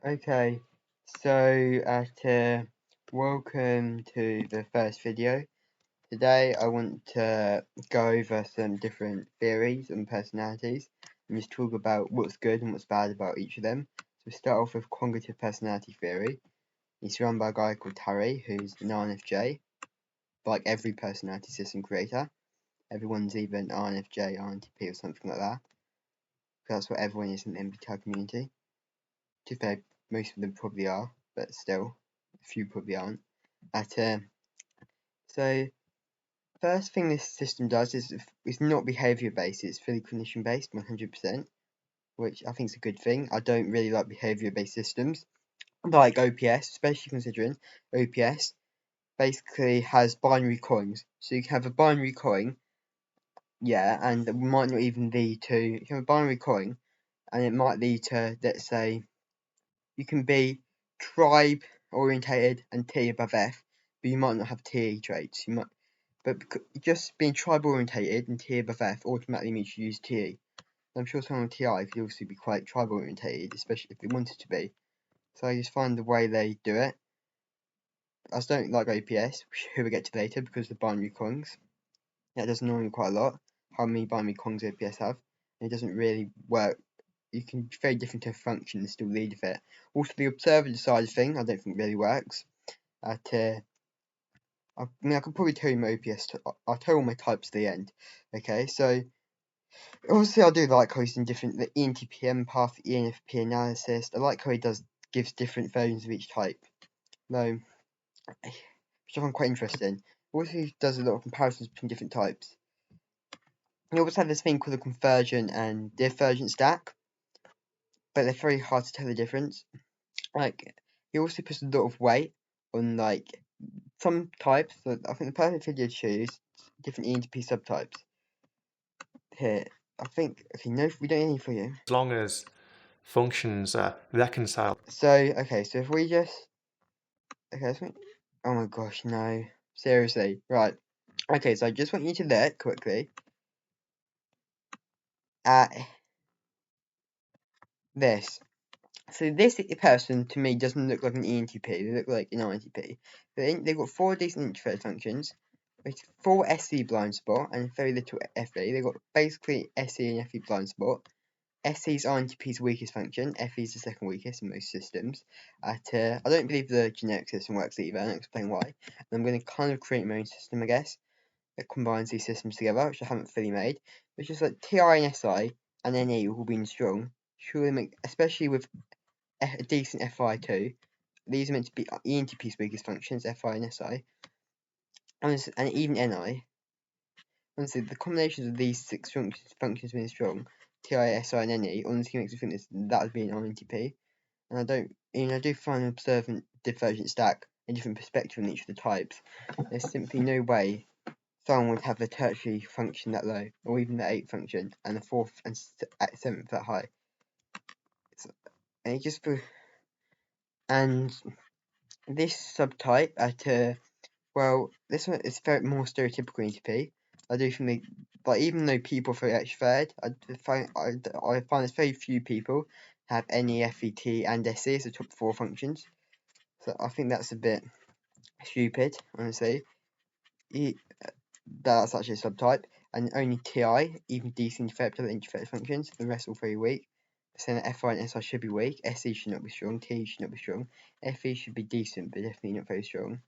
Okay, welcome to the first video. Today I want to go over some different theories and personalities and just talk about what's good and what's bad about each of them. So we start off with cognitive personality theory. It's run by a guy called Terry, who's an INFJ, like every personality system creator. Everyone's either an INFJ, INTP or something like that. That's what everyone is in the MBTI community. To be fair, most of them probably are, but still, a few probably aren't. So first thing this system does is it's not behavior based, it's fully cognition based, 100%, which I think is a good thing. I don't really like behavior based systems, like OPS, especially considering OPS basically has binary coins. So you can have a binary coin, yeah, and it might not even lead to, you can have a binary coin, and it might lead to, let's say, you can be tribe orientated and T above F, but you might not have T traits. But just being tribe orientated and T above F automatically means you use TE. I'm sure someone with TI could also be quite tribe orientated, especially if they wanted to be. So I just find the way they do it. I just don't like OPS, who we'll get to later, because of the binary coins. That does annoy me quite a lot. How many binary coins OPS have? And it doesn't really work. You can be very different to a function and still lead with it. Also, the observer side of thing, I don't think really works. I mean, I could probably tell you my OPS. I'll tell all my types at the end. Okay, so obviously I do like how he's in the ENTPM path, the ENFP analysis. I like how he gives different versions of each type. Though, which I find quite interesting. Also, he does a lot of comparisons between different types. He also has this thing called a convergent and divergent stack, but they're very hard to tell the difference. Like, he also puts a lot of weight on like some types. So I think the perfect video to choose different ENTP subtypes. Here, I think, okay, no, we don't need any for you. As long as functions are reconciled. So, okay, so if we just, okay, oh my gosh, no, seriously, right. Okay, so I just want you to look quickly at this. So this person, to me, doesn't look like an ENTP, they look like an INTP. They've got 4 decent introverted functions, with 4 SE blind spot, and very little FE. They've got basically SE and FE blind spot. SE is INTP's weakest function, FE is the second weakest in most systems. I don't believe the generic system works either, and I'll explain why. And I'm going to kind of create my own system, I guess, that combines these systems together, which I haven't fully made. Which is like TI and SI and NE all being strong, surely make, especially with a decent FI too. These are meant to be ENTP's weakest functions, FI and SI, and even NI. Honestly, the combinations of these 6 functions being strong, TI, SI, and NE, honestly makes me think that would be an INTP. And I do find an observant divergent stack a different perspective on each of the types. There's simply no way someone would have a tertiary function that low, or even the 8th function, and the 4th and 7th that high. And it just and this subtype this one is very more stereotypical ENTP. I do think like even though people are very extroverted, I find there's very few people have any FET and SE as the top 4 functions. So I think that's a bit stupid, honestly. That's actually a subtype, and only TI, even decent introverted functions. The rest are all very weak. So then FI and SI should be weak. SE should not be strong. TE should not be strong. FE should be decent, but definitely not very strong.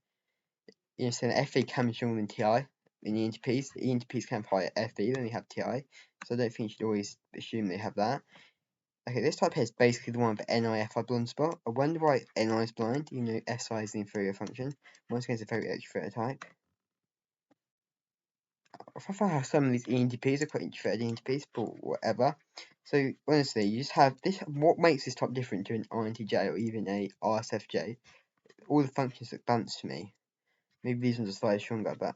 You know, so then FE can be stronger than TI in the ENTPs. The ENTPs can have higher FE than they have TI, so I don't think you should always assume they have that. Okay, this type here is basically the one with NI-FI blind spot. I wonder why NI is blind, you know SI is the inferior function. Once again, it's a very extroverted type. I find how some of these ENTPs are quite introverted ENTPs, but whatever. So honestly, you just have this. What makes this type different to an INTJ or even a RSFJ? All the functions look balanced to me. Maybe these ones are slightly stronger, but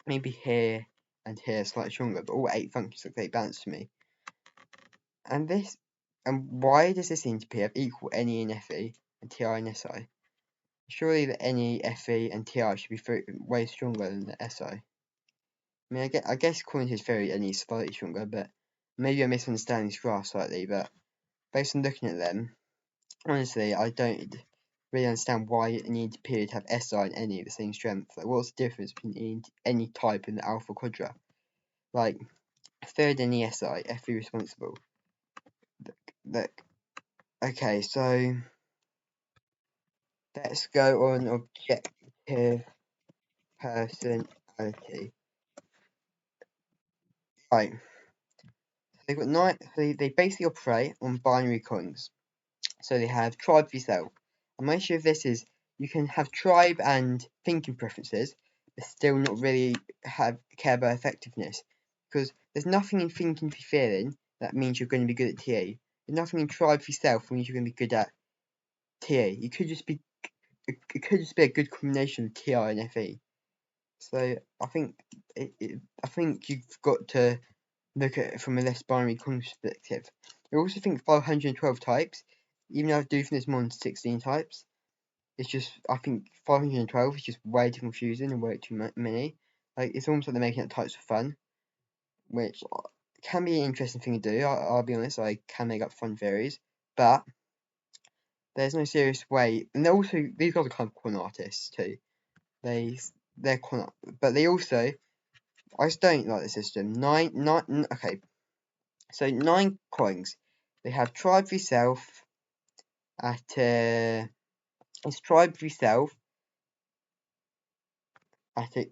maybe here and here slightly stronger. But all 8 functions look very balanced to me. And why does this ENTP have equal NE and FE and TI and SI? Surely the NE, FE, and TI should be way stronger than the SI. I mean, I guess according to his theory, NE is slightly stronger, but maybe I'm misunderstanding this graph slightly. But based on looking at them, honestly, I don't really understand why an ENTP would have SI and any of the same strength. Like, what's the difference between any type in the alpha quadra? Like, third in the SI, FE responsible. Look, okay, so let's go on objective personality. Right, they've got nine. So they basically operate on binary coins. So they have tribe v self. And my issue of this is you can have tribe and thinking preferences, but still not really care about effectiveness. Because there's nothing in thinking v feeling that means you're going to be good at TA. There's nothing in tribe v self that means you're going to be good at TA. It could just be a good combination of TI and FE. So I think you've got to look at it from a less binary perspective. I also think 512 types, even though I do think there's more than 16 types, it's just, I think 512 is just way too confusing and way too many. Like, it's almost like they're making up types for fun, which can be an interesting thing to do. I'll be honest, I can make up fun theories, but there's no serious way. And they're also, these guys are kind of quant artists too. They're quant, but they also, I just don't like the system. Okay, so 9 coins. They have tribe v self at it's tribe v self at it,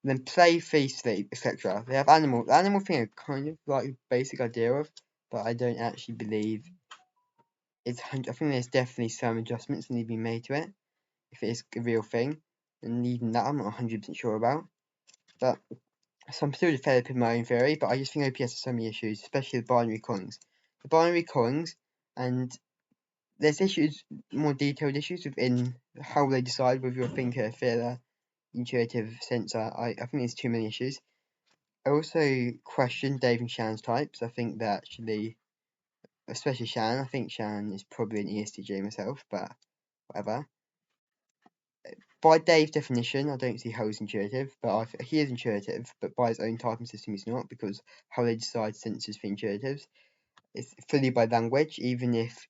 then play, feast, sleep, etc. They have animal. The animal thing I kind of like a basic idea of, but I don't actually believe it's. I think there's definitely some adjustments that need to be made to it if it is a real thing, and even that I'm not 100% sure about. But so I'm still developing my own theory, but I just think OPS has so many issues, especially the binary coins. The binary coins, and there's issues, more detailed issues within how they decide whether you're a thinker, feeler, intuitive, sensor. I think there's too many issues. I also question Dave and Shan's types. I think that actually, especially Shan, I think Shan is probably an ESTJ myself, but whatever. By Dave's definition, I don't see how he's intuitive, but he is intuitive, but by his own typing system, he's not, because how they decide sensors for intuitives is fully by language, even if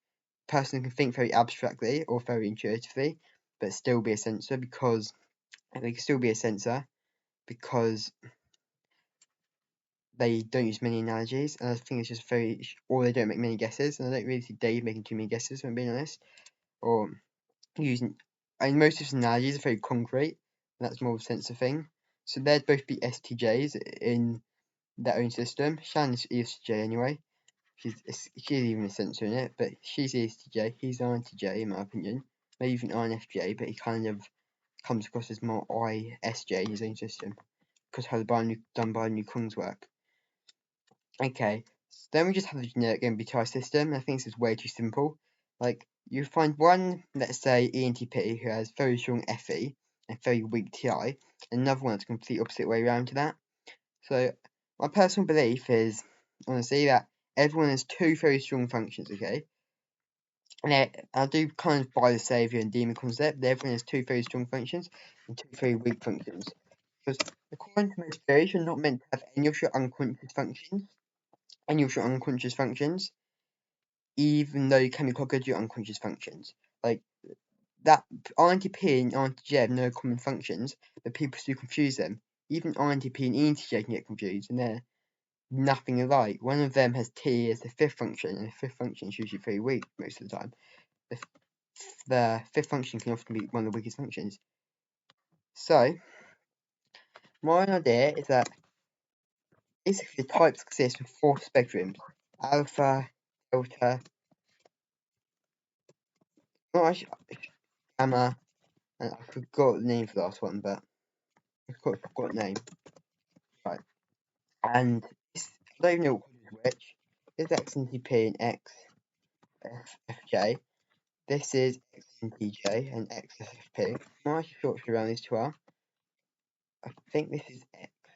a person can think very abstractly or very intuitively, but still be a sensor because they can still be a sensor because they don't use many analogies, and I think it's just or they don't make many guesses, and I don't really see Dave making too many guesses, if I'm being honest, or using, and most of his analogies are very concrete, and that's more of a sensor thing. So they'd both be STJs in their own system. Shan is ESTJ anyway. She's even a sensor in it, but she's ESTJ. He's INTJ in my opinion. Maybe even INFJ, but he kind of comes across as more ISJ in his own system because how the binary cons work. Okay, so then we just have the generic MBTI system. I think this is way too simple. Like, you find one, let's say ENTP, who has very strong FE and very weak TI, and another one that's the complete opposite way around to that. So, my personal belief is, honestly, that everyone has two very strong functions, okay? And I do kind of buy the savior and demon concept that everyone has two very strong functions and two very weak functions. Because according to my experience, you're not meant to have any of your unconscious functions, even though you can be quite good at your unconscious functions. Like, that INTP and INTJ have no common functions, but people still confuse them. Even INTP and ENTJ can get confused, and they're nothing alike. One of them has T as the fifth function, and the fifth function is usually very weak most of the time. The fifth function can often be one of the weakest functions. So, my idea is that basically the types exist with 4 spectrums: alpha, delta, not gamma, and I forgot the name for the last one, but I forgot the name. Right. And this, I don't even know what is which. This is XNTP and XFJ. This is XNTJ and XSFP. My shorts around these two are. I think this is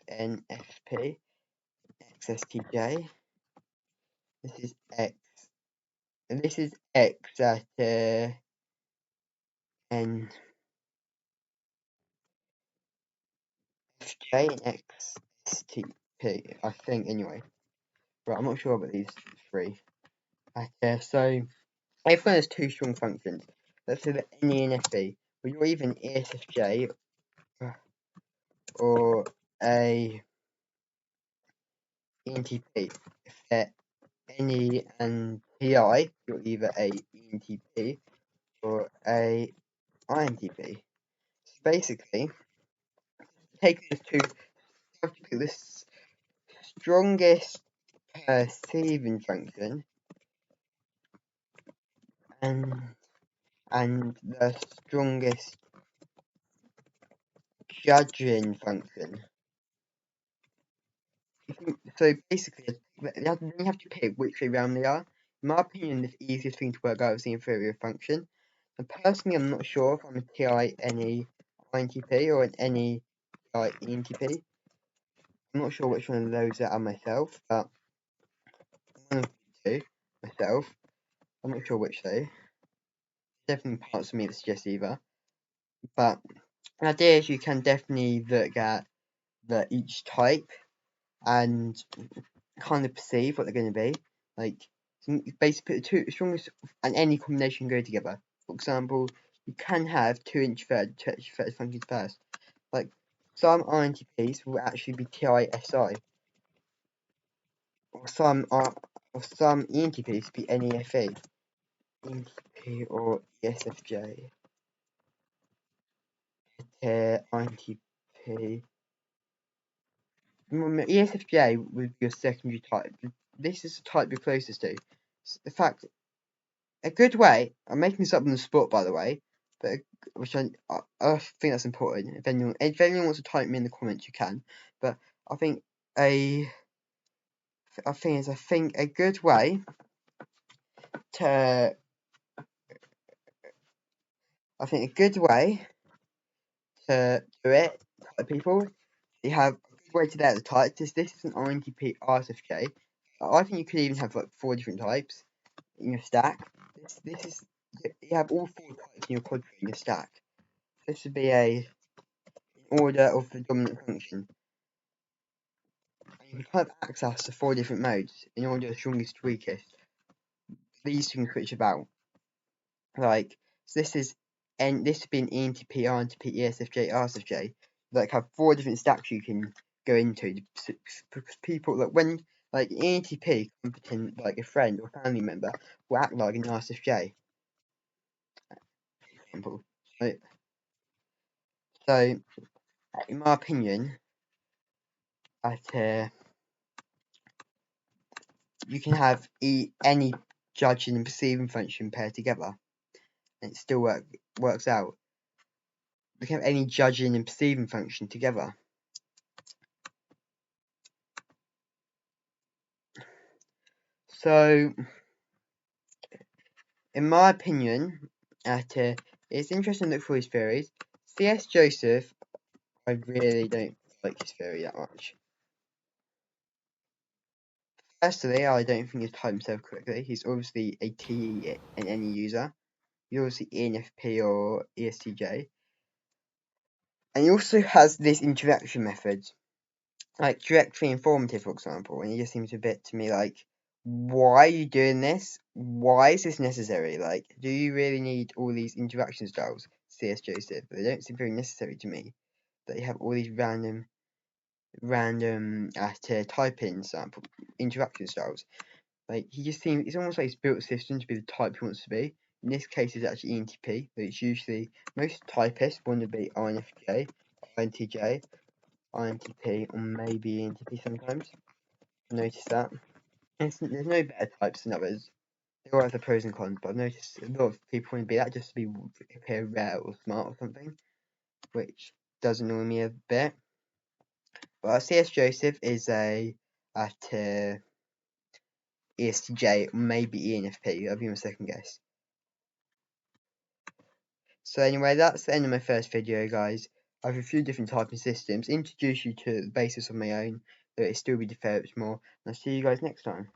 XNFP, XSTJ. This is X, and this is X at NFJ and XSTP. I think anyway. Right, I'm not sure about these three. So everyone has two strong functions. Let's say that any ENFP, but you're either an ESFJ or a ENTP. If they're NE and PI, you're either a ENTP or a INTP. So basically, taking these two, you have to pick the strongest perceiving function and the strongest judging function. So basically, then you have to pick which way round they are. In my opinion, the easiest thing to work out is the inferior function. And personally, I'm not sure if I'm a TI-NE INTP or an NE TI ENTP. I'm not sure which one of those I am myself, but one of the two myself. I'm not sure which though. Definitely parts of me that suggest either. But the idea is you can definitely look at each type and kind of perceive what they're going to be. Like, basically put the two strongest and any combination go together. For example, you can have two introverted functions first. Like, some INTPs will actually be TISI, or some ENTPs be NEFE, ENTP or ESFJ, INTP. ESFJ would be your secondary type. This is the type you're closest to. The fact, a good way, I'm making this up on the spot by the way, but which I think that's important. If anyone wants to type me in the comments, you can. But I think a good way to do it, type people, you have a good way to do the types. This is an INTP ISFJ. I think you could even have like 4 different types in your stack. This is, you have all 4 types in your quadrant in your stack. This would be a order of the dominant function. And you can have access to 4 different modes in order of strongest to weakest. These you can switch about. Like, so this would be an ENTP, INTP, ESFJ, RSFJ. Like, have 4 different stacks you can go into. Because people, like, when, like, ENTP competent, like, a friend or family member will act like an RSFJ. For example. So, in my opinion, you can have any judging and perceiving function paired together, and it still works out. You can have any judging and perceiving function together. So, in my opinion, it's interesting to look for his theories. C.S. Joseph, I really don't like his theory that much. Firstly, I don't think he's typed himself correctly. He's obviously a TE and NE user. He's obviously ENFP or ESTJ. And he also has this interaction method, like directly informative, for example, and he just seems a bit to me like, why are you doing this? Why is this necessary? Like, do you really need all these interaction styles? C.S. Joseph, they don't seem very necessary to me. That you have all these random type-in sample interaction styles. Like, he just seems, it's almost like he's built a system to be the type he wants to be. In this case, it's actually ENTP, but it's usually most typists want to be INFJ, INTJ, INTP, or maybe ENTP sometimes. Notice that. There's no better types than others. They all have the pros and cons, but I've noticed a lot of people want to be that just to appear rare or smart or something, which does annoy me a bit. But C.S. Joseph is at ESTJ, maybe ENFP. That'll be my second guess. So anyway, that's the end of my first video, guys. I have a few different typing systems, introduce you to the basis of my own, though it still be developed more, and I'll see you guys next time.